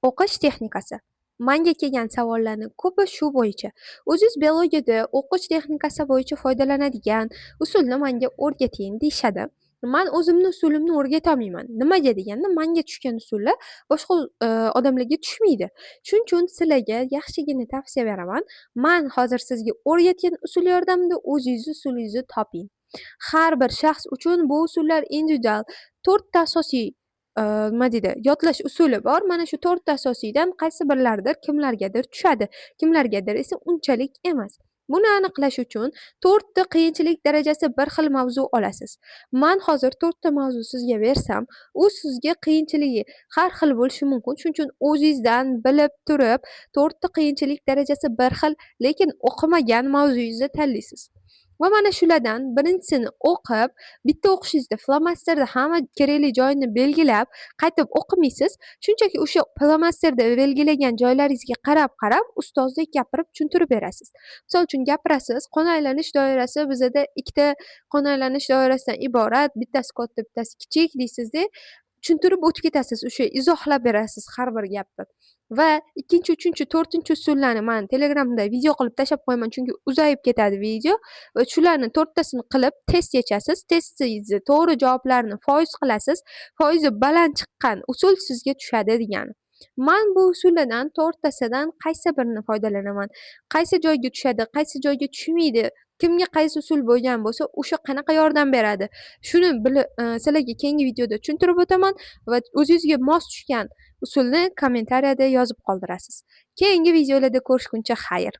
O'qish texnikasi. Menga kelgan savollarning ko'pi shu bo'yicha. O'zingiz biologiyada o'qish texnikasi bo'yicha foydalanadigan usulni menga o'rgating deyishadi. Men o'zimni usulimni o'rgatolmayman. Nimaga deganda, menga tushgan usullar boshqa odamlarga tushmaydi. Shuning uchun sizlarga yaxshigina tavsiya beraman. Men hozir sizga o'rgatgan usul yordamida o'zingiz usulingizni toping. Har bir shaxs uchun bu usullar individual. 4 ta asosiy nima deydi, yodlash usuli bor. Mana shu 4 ta asosiydan qaysi birlaridir kimlargadir tushadi, kimlargadir esa unchalik emas. Buni aniqlash uchun 4 ta qiyinchilik darajasi bir xil mavzu olasiz. Men hozir 4 ta mavzu sizga bersam, u sizga qiyinchiligi har xil bo'lishi mumkin. Shuning uchun o'zingizdan bilib turib 4 ta qiyinchilik darajasi bir xil, lekin o'qimagan mavzuyingizni tanlaysiz. Va mana shulardan birinchisini o'qib, bitta o'qishingizda flomasterda hamma kerakli joyini belgilab, qaytib o'qimaysiz. Shunchaki o'sha flomasterda belgilagan joylaringizga qarab, ustozdek gapirib tushuntirib berasiz. Misol uchun gapirasiz, qon aylanish doirasi bizada ikkita qon aylanish doirasidan iborat, bittasi katta, bittasi kichik deysizda, tushuntirib o'tib ketasiz, o'sha izohlab berasiz har bir gapni. Va ikkinchi, uchinchi, to'rtinchi usullarni men Telegramda video qilib tashlab qo'yaman, chunki uzayib ketadi video. Va shularni to'rttasini qilib test yechasiz. Testingizni to'g'ri javoblarni foiz qilasiz. Foizi baland chiqqan usul sizga tushadi degani. Men bu usullardan to'rttasidan qaysi birini foydalanaman, qaysi joyga tushadi, qaysi joyga tushmaydi, kimga qaysi usul bo'lgan bo'lsa, o'sha qanaqa yordam beradi, shuni sizlarga keyingi videoda tushuntirib o'taman va o'zingizga mos tushgan usulni kommentariyada yozib qoldirasiz. Keyingi videolarda ko'rishguncha xayr.